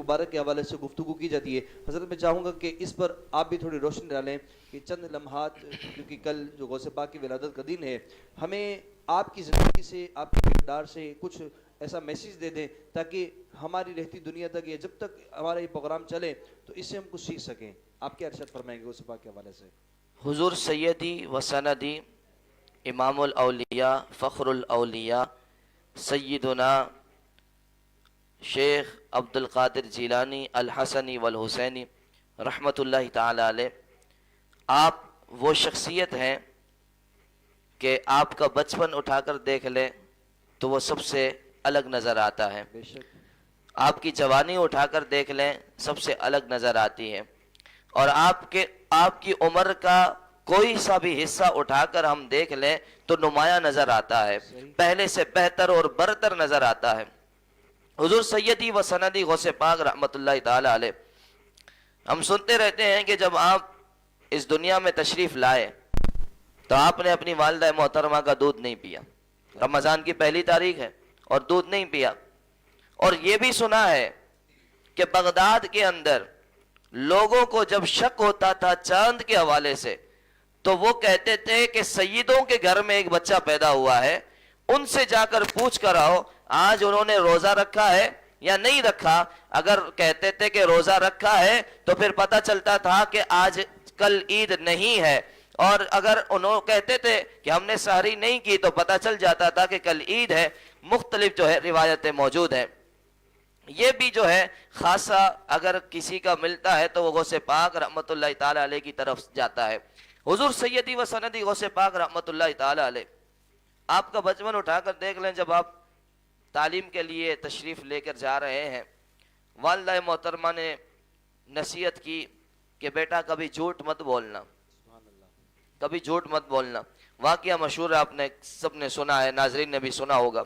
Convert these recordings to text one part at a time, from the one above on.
मुबारक के हवाले से गुफ्तगू की जाती है। हज़रत मैं चाहूँगा कि इस पर आप भी थोड़ी रोशनी डालें कि चंद लम्हात, क्योंकि कल जो गौसे पाक की विलादत का दिन है, हमें आपकी ज़िंदगी से, आपके किरदार से कुछ ऐसा मैसेज दे दें ताकि हमारी रहती दुनिया तक या जब तक हमारा ये प्रोग्राम चले तो इससे हम कुछ सीख सकें। आप क्या इरशाद फरमाएंगे गौसे पाक के हवाले से? हुजूर सैयदी व सनदी इमामुल औलिया फ़ख्रुल औलिया सय्यदुना शेख अब्दुल कादिर जिलानी अल हसनी वल हुसैनी रहमतुल्लाहि ताला अलैह, आप वो शख्सियत हैं कि आपका बचपन उठाकर देख लें तो वो सबसे अलग नज़र आता है, आपकी जवानी उठाकर देख लें सबसे अलग नज़र आती है, और आपकी उम्र का कोई सा भी हिस्सा उठाकर हम देख लें तो नुमाया नज़र आता है, पहले से बेहतर और बरतर नज़र आता है। हुजूर सैयदी व सनदी गौसे पाक रहमतुल्लाहि ताला अलैह, हम सुनते रहते हैं कि जब आप इस दुनिया में तशरीफ़ लाए तो आपने अपनी वालिदा मोहतरमा का दूध नहीं पिया, रमज़ान की पहली तारीख है और दूध नहीं पिया। और ये भी सुना है कि बगदाद के अंदर लोगों को जब शक होता था चांद के हवाले से तो वो कहते थे कि सैयदों के घर में एक बच्चा पैदा हुआ है, उनसे जाकर पूछ कर आओ आज उन्होंने रोजा रखा है या नहीं रखा। अगर कहते थे कि रोजा रखा है तो फिर पता चलता था कि आज कल ईद नहीं है, और अगर उन्होंने कहते थे कि हमने सहरी नहीं की तो पता चल जाता था कि कल ईद है। मुख्तलिफ जो है रिवायतें मौजूद हैं। ये भी जो है खासा अगर किसी का मिलता है तो वो गौसे पाक रहमतुल्लाहि ताला अलैह की तरफ जाता है। हुजूर सैयदी व सनदी गौसे पाक रहमतुल्लाहि ताला अलैह, आपका बचपन उठाकर देख लें, जब आप तालीम के लिए तशरीफ़ लेकर जा रहे हैं, वालिदा मोहतरमा ने नसीहत की कि बेटा कभी झूठ मत बोलना, कभी झूठ मत बोलना। वाक़या मशहूर है, आपने सबने सुना है, नाज़रीन ने भी सुना होगा।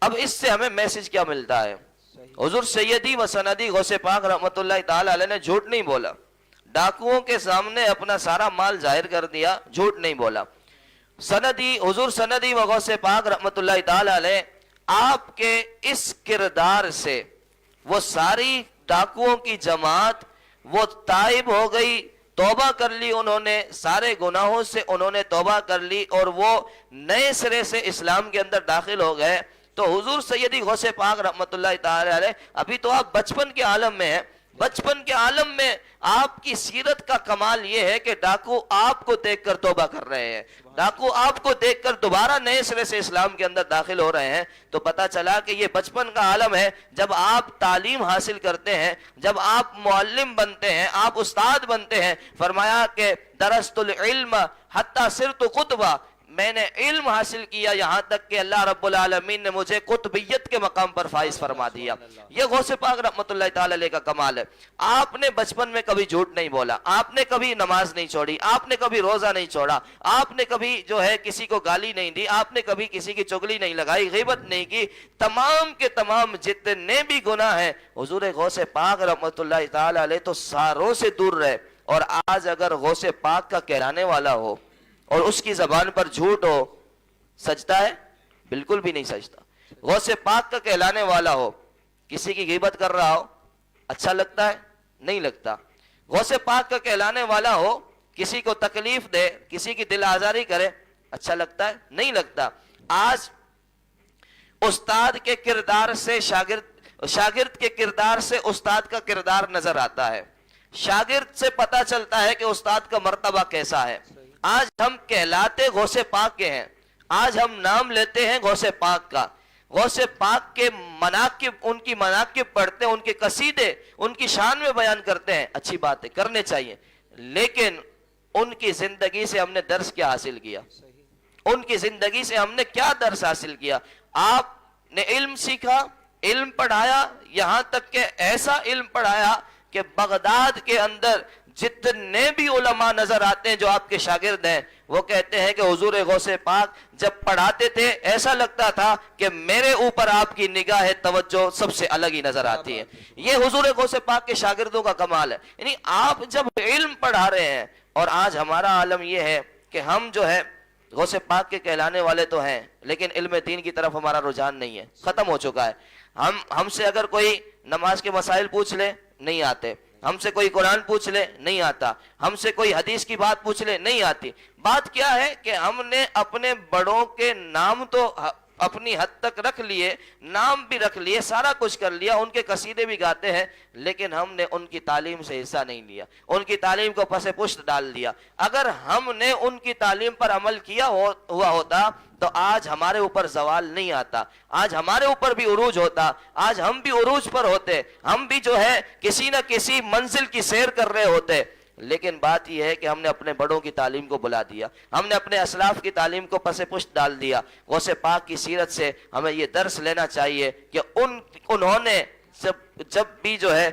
अब इससे हमें मैसेज क्या मिलता है? हुजूर सैयदी व सनदी गौसे पाक रहमतुल्लाहि ताला अलैह ने झूठ नहीं बोला, डाकुओं के सामने अपना सारा माल जाहिर कर दिया, झूठ नहीं बोला। सनदी हुजूर सनदी व गौसे पाक रहमतुल्लाहि ताला अलैह, आपके इस किरदार से वो सारी डाकुओं की जमात वो ताइब हो गई, तौबा कर ली, उन्होंने सारे गुनाहों से उन्होंने तौबा कर ली और वो नए सिरे से इस्लाम के अंदर दाखिल हो गए। तो हुजूर सैयदी गौसे पाक रहमतुल्लाहि ताला अलैह, अभी तो आप बचपन के आलम में हैं, बचपन के आलम में आपकी सीरत का कमाल यह है कि डाकू आपको देखकर तौबा कर रहे हैं, डाकू आपको देखकर दोबारा नए सिरे से इस्लाम के अंदर दाखिल हो रहे हैं। तो पता चला कि ये बचपन का आलम है। जब आप तालीम हासिल करते हैं, जब आप मुअल्लिम बनते हैं, आप उस्ताद बनते हैं, फरमाया कि दरस्तुल इल्म हत्ता सिरतु कुतबा, मैंने इल्म हासिल किया यहाँ तक कि अल्लाह रब्बुल आलमीन ने मुझे कुतबियत के मकाम पर फाइज फरमा दिया। ये गौसे पाक रहमतुल्लाहि ताला अलैह का कमाल है। आपने बचपन में कभी झूठ नहीं बोला, आपने कभी नमाज नहीं छोड़ी, आपने कभी रोजा नहीं छोड़ा, आपने कभी जो है किसी को गाली नहीं दी, आपने कभी किसी की चुगली नहीं लगाई, ग़ीबत नहीं की। तमाम के तमाम जितने भी गुनाह हैं हुजूर गौसे पाक रहमतुल्लाहि ताला अलैह तो सारों से दूर रहे। और आज अगर गौसे पाक का कहलाने वाला हो और उसकी जबान पर झूठ हो, सजता है? बिल्कुल भी नहीं सजता। गौसे पाक का कहलाने वाला हो, किसी की ग़ीबत कर रहा हो, अच्छा लगता है? नहीं लगता। गौसे पाक का कहलाने वाला हो, किसी को तकलीफ दे, किसी की दिल आजारी करे, अच्छा लगता है? नहीं लगता। आज उस्ताद के किरदार से शागिर्द, शागिर्द के किरदार से उस्ताद का किरदार नजर आता है, शागिर्द से पता चलता है कि उस्ताद का मर्तबा कैसा है। आज हम कहलाते गौसे पाक के हैं, आज हम नाम लेते हैं गौसे पाक का, गौसे पाक के मनाकिब, उनकी मनाकिब पढ़ते हैं, उनके कसीदे उनकी शान में बयान करते हैं। अच्छी बात है, करने चाहिए, लेकिन उनकी जिंदगी से हमने दर्स क्या हासिल किया? उनकी जिंदगी से हमने क्या दर्स हासिल किया? आपने इल्म सीखा, इल्म पढ़ाया, यहां तक के ऐसा इल्म पढ़ाया कि बगदाद के अंदर जितने भी उलमा नजर आते हैं जो आपके शागिर्द हैं, वो कहते हैं कि हुजूर गौसे पाक जब पढ़ाते थे ऐसा लगता था कि मेरे ऊपर आपकी निगाह तवज्जो सबसे अलग ही नजर आती है। ये हुजूर गौसे पाक के शागिर्दों का कमाल है। यानी आप जब इल्म पढ़ा रहे हैं, और आज हमारा आलम यह है कि हम जो है गौसे पाक के कहलाने वाले तो हैं, लेकिन इल्म दीन की तरफ हमारा रुझान नहीं है, खत्म हो चुका है। ہم سے اگر کوئی نماز کے مسائل پوچھ لے نہیں آتے، ہم سے کوئی قرآن پوچھ لے نہیں آتا، ہم سے کوئی حدیث کی بات پوچھ لے نہیں آتی۔ بات کیا ہے کہ ہم نے اپنے بڑوں کے نام تو اپنی حد تک رکھ لیے، نام بھی رکھ لیے، سارا کچھ کر لیا، ان کے قصیدے بھی گاتے ہیں، لیکن ہم نے ان کی تعلیم سے حصہ نہیں لیا، ان کی تعلیم کو پس پشت ڈال دیا۔ اگر ہم نے ان کی تعلیم پر عمل کیا ہوا ہوتا تو آج ہمارے اوپر زوال نہیں آتا، آج ہمارے اوپر بھی عروج ہوتا، آج ہم بھی عروج پر ہوتے، ہم بھی جو ہے کسی نہ کسی منزل کی سیر کر رہے ہوتے۔ لیکن بات یہ ہے کہ ہم نے اپنے بڑوں کی تعلیم کو بلا دیا، ہم نے اپنے اسلاف کی تعلیم کو پس پشت ڈال دیا۔ غوث پاک کی سیرت سے ہمیں یہ درس لینا چاہیے کہ انہوں نے جب بھی جو ہے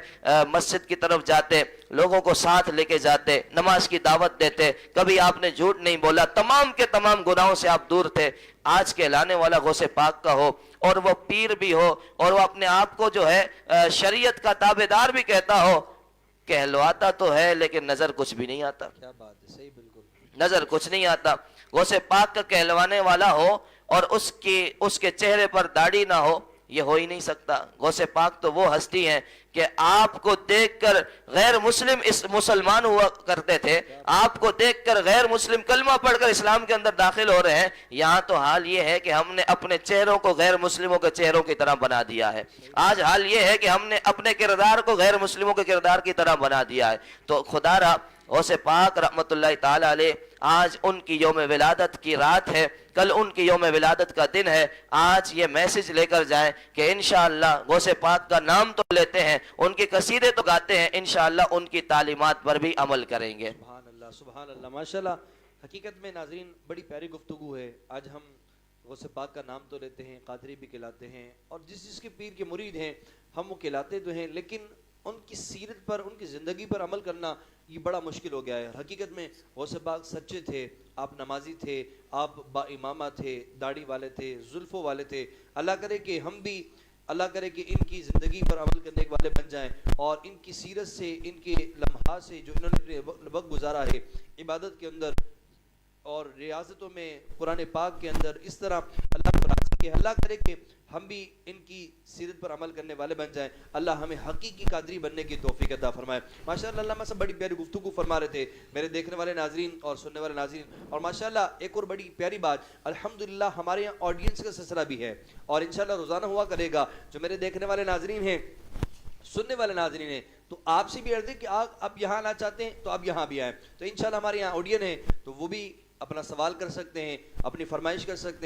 مسجد کی طرف جاتے، لوگوں کو ساتھ لے کے جاتے، نماز کی دعوت دیتے، کبھی آپ نے جھوٹ نہیں بولا، تمام کے تمام گناہوں سے آپ دور تھے۔ آج کہلانے والا غوث پاک کا ہو اور وہ پیر بھی ہو اور وہ اپنے آپ کو جو ہے شریعت کا تابعدار بھی کہتا ہو، کہلواتا تو ہے لیکن نظر کچھ بھی نہیں آتا۔ کیا بات ہے، صحیح، بالکل نظر کچھ نہیں آتا۔ غوث پاک کا کہلوانے والا ہو اور اس کے چہرے پر داڑھی نہ ہو، یہ ہو ہی نہیں سکتا۔ غوث پاک تو وہ ہستی ہیں کہ آپ کو دیکھ کر غیر مسلم مسلمان ہوا کرتے تھے، آپ کو دیکھ کر غیر مسلم کلمہ پڑھ کر اسلام کے اندر داخل ہو رہے ہیں۔ یہاں تو حال یہ ہے کہ ہم نے اپنے چہروں کو غیر مسلموں کے چہروں کی طرح بنا دیا ہے۔ آج حال یہ ہے کہ ہم نے اپنے کردار کو غیر مسلموں کے کردار کی طرح بنا دیا ہے۔ تو خدا را غوث پاک رحمت اللہ تعالی علیہ، آج ان کی یوم ولادت کی رات ہے، کل ان کی یوم ولادت کا دن ہے۔ آج یہ میسج لے کر جائیں کہ انشاءاللہ غوث پاک کا نام تو لیتے ہیں، ان کے قصیدے تو گاتے ہیں، انشاءاللہ ان کی تعلیمات پر بھی عمل کریں گے۔ سبحان اللہ، سبحان اللہ، ماشاءاللہ۔ حقیقت میں ناظرین بڑی پیاری گفتگو ہے۔ آج ہم غوث پاک کا نام تو لیتے ہیں، قادری بھی کہلاتے ہیں، اور جس کے پیر کے مرید ہیں ہم وہ کہلاتے تو ہیں، لیکن ان کی سیرت پر، ان کی زندگی پر عمل کرنا یہ بڑا مشکل ہو گیا ہے۔ حقیقت میں غوث پاک سچے تھے، آپ نمازی تھے، آپ با امامہ تھے، داڑھی والے تھے، زلفوں والے تھے۔ اللہ کرے کہ ہم بھی، اللہ کرے کہ ان کی زندگی پر عمل کرنے والے بن جائیں، اور ان کی سیرت سے، ان کے لمحات سے جو انہوں نے وقت گزارا ہے عبادت کے اندر اور ریاضتوں میں، قرآن پاک کے اندر، اس طرح اللہ کو راضی کہ اللہ کرے کہ ہم بھی ان کی سیرت پر عمل کرنے والے بن جائیں۔ اللہ ہمیں حقیقی قادری بننے کی توفیق عطا فرمائے۔ ماشاءاللہ علامہ صاحب بڑی پیاری گفتگو فرما رہے تھے میرے دیکھنے والے ناظرین اور سننے والے ناظرین، اور ماشاءاللہ ایک اور بڑی پیاری بات، الحمدللہ ہمارے یہاں آڈینس کا سلسلہ بھی ہے، اور انشاءاللہ روزانہ ہوا کرے گا۔ جو میرے دیکھنے والے ناظرین ہیں، سننے والے ناظرین ہیں، تو آپ سے بھی عرض ہے کہ آپ یہاں آنا چاہتے ہیں تو آپ یہاں بھی آئیں۔ تو انشاءاللہ ہمارے یہاں آڈین ہے تو وہ بھی اپنا سوال کر سکتے ہیں، اپنی فرمائش کر سکتے ہیں۔